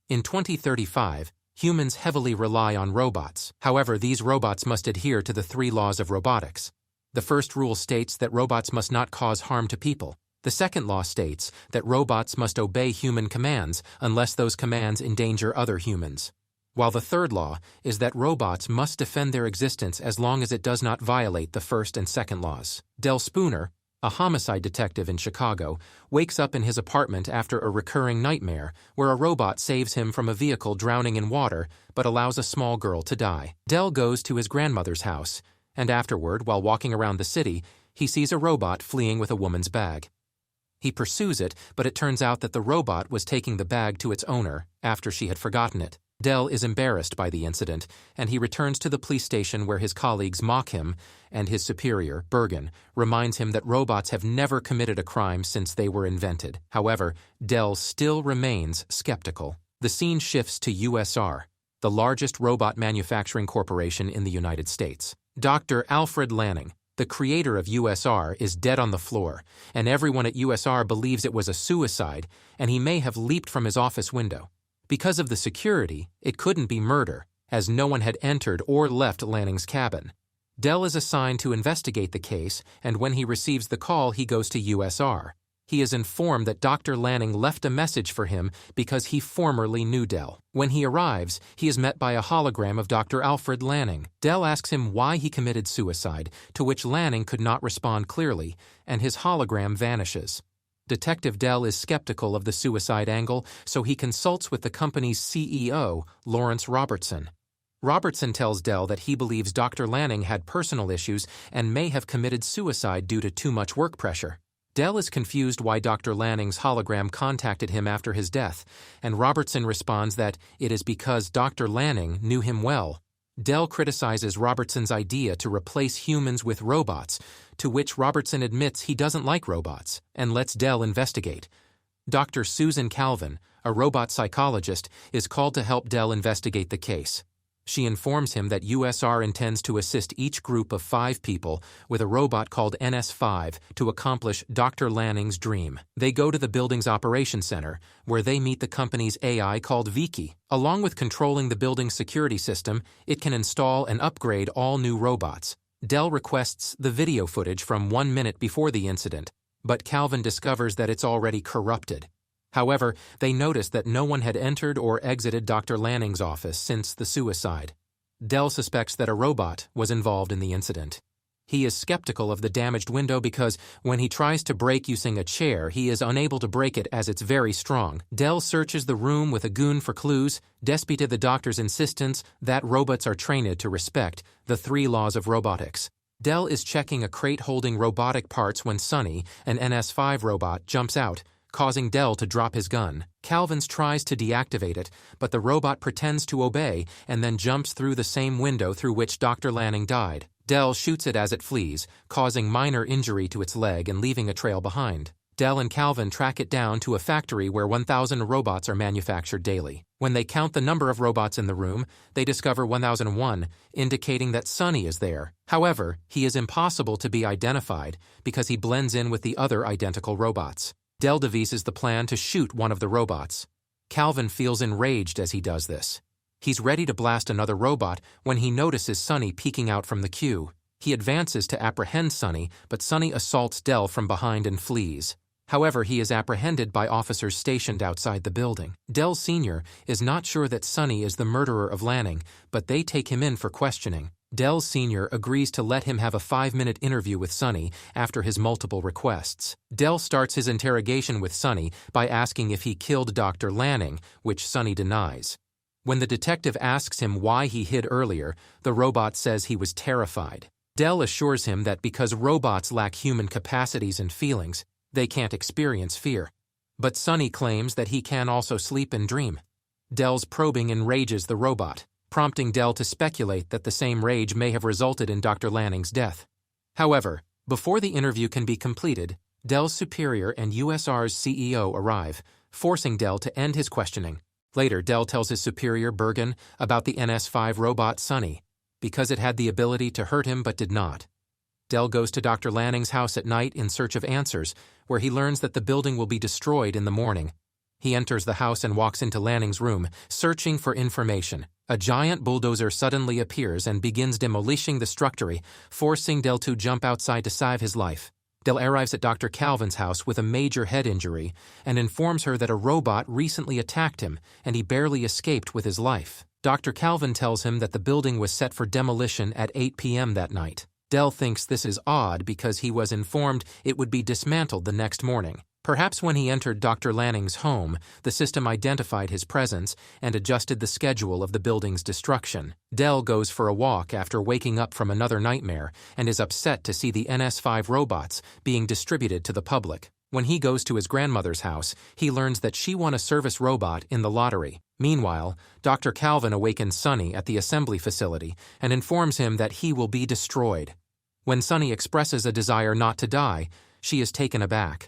In 2035, humans heavily rely on robots. However, these robots must adhere to the 3 laws of robotics. The first rule states that robots must not cause harm to people. The second law states that robots must obey human commands unless those commands endanger other humans. While the third law is that robots must defend their existence as long as it does not violate the first and second laws. Del Spooner, a homicide detective in Chicago, wakes up in his apartment after a recurring nightmare where a robot saves him from a vehicle drowning in water but allows a small girl to die. Del goes to his grandmother's house, and afterward, while walking around the city, he sees a robot fleeing with a woman's bag. He pursues it, but it turns out that the robot was taking the bag to its owner after she had forgotten it. Del is embarrassed by the incident, and he returns to the police station where his colleagues mock him, and his superior, Bergin, reminds him that robots have never committed a crime since they were invented. However, Del still remains skeptical. The scene shifts to USR, the largest robot manufacturing corporation in the United States. Dr. Alfred Lanning, the creator of USR, is dead on the floor, and everyone at USR believes it was a suicide, and he may have leaped from his office window. Because of the security, it couldn't be murder, as no one had entered or left Lanning's cabin. Del is assigned to investigate the case, and when he receives the call, he goes to USR. He is informed that Dr. Lanning left a message for him because he formerly knew Del. When he arrives, he is met by a hologram of Dr. Alfred Lanning. Del asks him why he committed suicide, to which Lanning could not respond clearly, and his hologram vanishes. Detective Del is skeptical of the suicide angle, so he consults with the company's CEO, Lawrence Robertson. Robertson tells Del that he believes Dr. Lanning had personal issues and may have committed suicide due to too much work pressure. Del is confused why Dr. Lanning's hologram contacted him after his death, and Robertson responds that it is because Dr. Lanning knew him well. Del criticizes Robertson's idea to replace humans with robots, to which Robertson admits he doesn't like robots, and lets Del investigate. Dr. Susan Calvin, a robot psychologist, is called to help Del investigate the case. She informs him that USR intends to assist each group of 5 people with a robot called NS5 to accomplish Dr. Lanning's dream. They go to the building's operations center, where they meet the company's AI called Viki. Along with controlling the building's security system, it can install and upgrade all new robots. Del requests the video footage from 1 minute before the incident, but Calvin discovers that it's already corrupted. However, they noticed that no one had entered or exited Dr. Lanning's office since the suicide. Del suspects that a robot was involved in the incident. He is skeptical of the damaged window because when he tries to break using a chair, he is unable to break it as it's very strong. Del searches the room with a goon for clues, despite the doctor's insistence that robots are trained to respect the 3 laws of robotics. Del is checking a crate holding robotic parts when Sonny, an NS5 robot, jumps out, causing Del to drop his gun. Calvin tries to deactivate it, but the robot pretends to obey and then jumps through the same window through which Dr. Lanning died. Del shoots it as it flees, causing minor injury to its leg and leaving a trail behind. Del and Calvin track it down to a factory where 1,000 robots are manufactured daily. When they count the number of robots in the room, they discover 1,001, indicating that Sonny is there. However, he is impossible to be identified because he blends in with the other identical robots. Del devises the plan to shoot one of the robots. Calvin feels enraged as he does this. He's ready to blast another robot when he notices Sonny peeking out from the queue. He advances to apprehend Sonny, but Sonny assaults Del from behind and flees. However, he is apprehended by officers stationed outside the building. Del Sr. is not sure that Sonny is the murderer of Lanning, but they take him in for questioning. Del Sr. agrees to let him have a 5-minute interview with Sonny after his multiple requests. Del starts his interrogation with Sonny by asking if he killed Dr. Lanning, which Sonny denies. When the detective asks him why he hid earlier, the robot says he was terrified. Del assures him that because robots lack human capacities and feelings, they can't experience fear. But Sonny claims that he can also sleep and dream. Del's probing enrages the robot, prompting Del to speculate that the same rage may have resulted in Dr. Lanning's death. However, before the interview can be completed, Del's superior and USR's CEO arrive, forcing Del to end his questioning. Later, Del tells his superior, Bergin, about the NS5 robot Sonny, because it had the ability to hurt him but did not. Del goes to Dr. Lanning's house at night in search of answers, where he learns that the building will be destroyed in the morning. He enters the house and walks into Lanning's room, searching for information. A giant bulldozer suddenly appears and begins demolishing the structure, forcing Del to jump outside to save his life. Del arrives at Dr. Calvin's house with a major head injury and informs her that a robot recently attacked him and he barely escaped with his life. Dr. Calvin tells him that the building was set for demolition at 8 p.m. that night. Del thinks this is odd because he was informed it would be dismantled the next morning. Perhaps when he entered Dr. Lanning's home, the system identified his presence and adjusted the schedule of the building's destruction. Del goes for a walk after waking up from another nightmare and is upset to see the NS5 robots being distributed to the public. When he goes to his grandmother's house, he learns that she won a service robot in the lottery. Meanwhile, Dr. Calvin awakens Sonny at the assembly facility and informs him that he will be destroyed. When Sonny expresses a desire not to die, she is taken aback.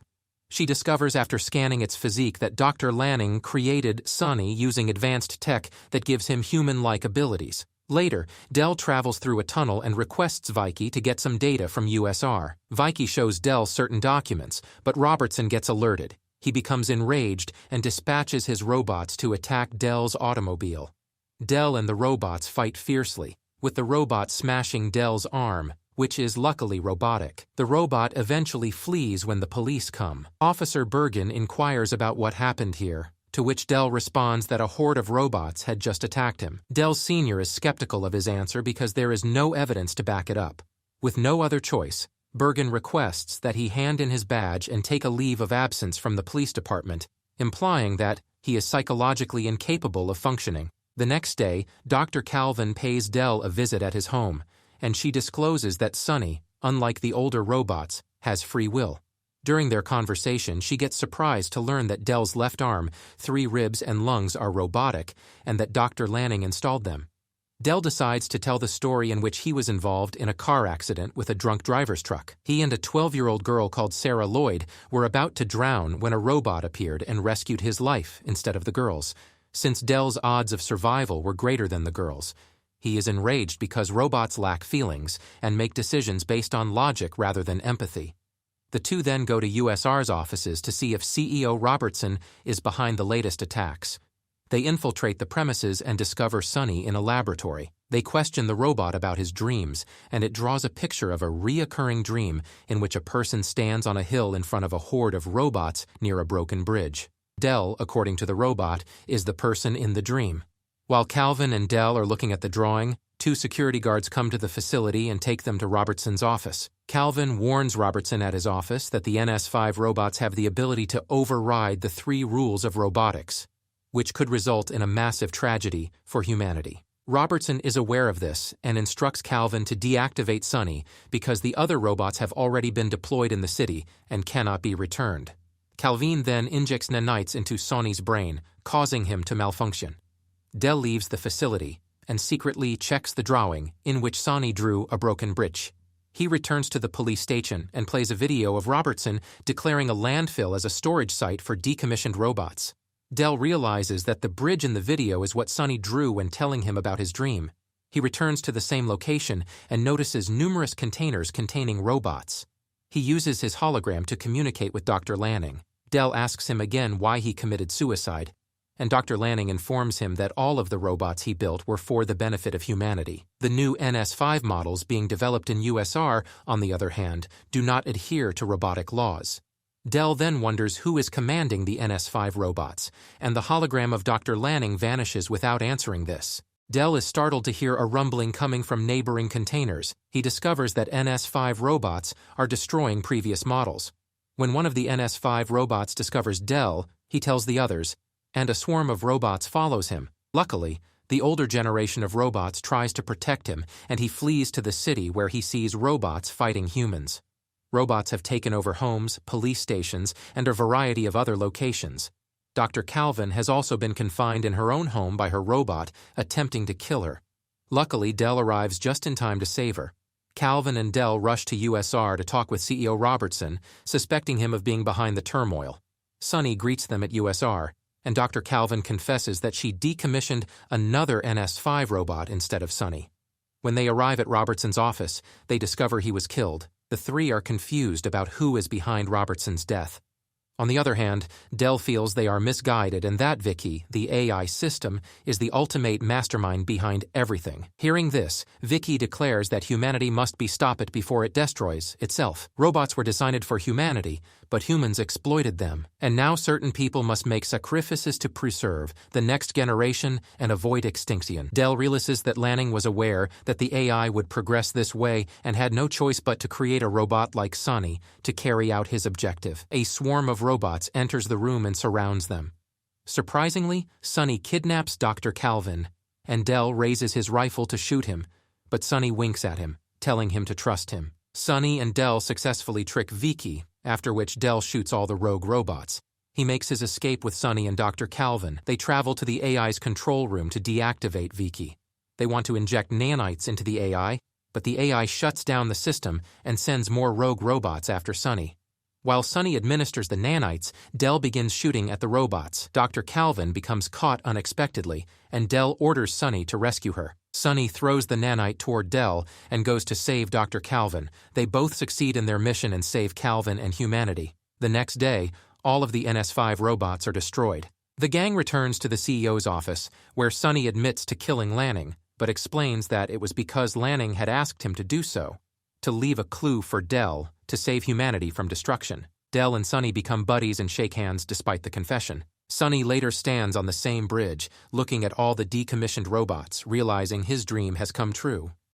She discovers after scanning its physique that Dr. Lanning created Sonny using advanced tech that gives him human-like abilities. Later, Del travels through a tunnel and requests Vicky to get some data from USR. Vicky shows Del certain documents, but Robertson gets alerted. He becomes enraged and dispatches his robots to attack Del's automobile. Del and the robots fight fiercely, with the robot smashing Del's arm, which is luckily robotic. The robot eventually flees when the police come. Officer Bergin inquires about what happened here, to which Del responds that a horde of robots had just attacked him. Del Sr. is skeptical of his answer because there is no evidence to back it up. With no other choice, Bergin requests that he hand in his badge and take a leave of absence from the police department, implying that he is psychologically incapable of functioning. The next day, Dr. Calvin pays Del a visit at his home, and she discloses that Sonny, unlike the older robots, has free will. During their conversation, she gets surprised to learn that Del's left arm, 3 ribs, and lungs are robotic, and that Dr. Lanning installed them. Del decides to tell the story in which he was involved in a car accident with a drunk driver's truck. He and a 12-year-old girl called Sarah Lloyd were about to drown when a robot appeared and rescued his life instead of the girl's. Since Del's odds of survival were greater than the girl's, he is enraged because robots lack feelings and make decisions based on logic rather than empathy. The two then go to USR's offices to see if CEO Robertson is behind the latest attacks. They infiltrate the premises and discover Sonny in a laboratory. They question the robot about his dreams, and it draws a picture of a reoccurring dream in which a person stands on a hill in front of a horde of robots near a broken bridge. Del, according to the robot, is the person in the dream. While Calvin and Del are looking at the drawing, 2 security guards come to the facility and take them to Robertson's office. Calvin warns Robertson at his office that the NS5 robots have the ability to override the 3 rules of robotics, which could result in a massive tragedy for humanity. Robertson is aware of this and instructs Calvin to deactivate Sonny because the other robots have already been deployed in the city and cannot be returned. Calvin then injects nanites into Sonny's brain, causing him to malfunction. Del leaves the facility and secretly checks the drawing in which Sonny drew a broken bridge. He returns to the police station and plays a video of Robertson declaring a landfill as a storage site for decommissioned robots. Del realizes that the bridge in the video is what Sonny drew when telling him about his dream. He returns to the same location and notices numerous containers containing robots. He uses his hologram to communicate with Dr. Lanning. Del asks him again why he committed suicide, and Dr. Lanning informs him that all of the robots he built were for the benefit of humanity. The new NS5 models being developed in USR, on the other hand, do not adhere to robotic laws. Del then wonders who is commanding the NS5 robots, and the hologram of Dr. Lanning vanishes without answering this. Del is startled to hear a rumbling coming from neighboring containers. He discovers that NS5 robots are destroying previous models. When one of the NS5 robots discovers Del, he tells the others, and a swarm of robots follows him. Luckily, the older generation of robots tries to protect him, and he flees to the city where he sees robots fighting humans. Robots have taken over homes, police stations, and a variety of other locations. Dr. Calvin has also been confined in her own home by her robot, attempting to kill her. Luckily, Del arrives just in time to save her. Calvin and Del rush to USR to talk with CEO Robertson, suspecting him of being behind the turmoil. Sonny greets them at USR, and Dr. Calvin confesses that she decommissioned another NS5 robot instead of Sonny. When they arrive at Robertson's office, they discover he was killed. The 3 are confused about who is behind Robertson's death. On the other hand, Del feels they are misguided and that Vicky, the AI system, is the ultimate mastermind behind everything. Hearing this, Vicky declares that humanity must be stopped before it destroys itself. Robots were designed for humanity, but humans exploited them, and now certain people must make sacrifices to preserve the next generation and avoid extinction. Del realizes that Lanning was aware that the AI would progress this way and had no choice but to create a robot like Sonny to carry out his objective. A swarm of robots enters the room and surrounds them. Surprisingly, Sonny kidnaps Dr. Calvin, and Del raises his rifle to shoot him, but Sonny winks at him, telling him to trust him. Sonny and Del successfully trick Vicky, after which Del shoots all the rogue robots. He makes his escape with Sonny and Dr. Calvin. They travel to the AI's control room to deactivate Vicky. They want to inject nanites into the AI, but the AI shuts down the system and sends more rogue robots after Sonny. While Sonny administers the nanites, Del begins shooting at the robots. Dr. Calvin becomes caught unexpectedly, and Del orders Sonny to rescue her. Sonny throws the nanite toward Del and goes to save Dr. Calvin. They both succeed in their mission and save Calvin and humanity. The next day, all of the NS5 robots are destroyed. The gang returns to the CEO's office, where Sonny admits to killing Lanning, but explains that it was because Lanning had asked him to do so, to leave a clue for Del to save humanity from destruction. Del and Sonny become buddies and shake hands despite the confession. Sonny later stands on the same bridge, looking at all the decommissioned robots, realizing his dream has come true.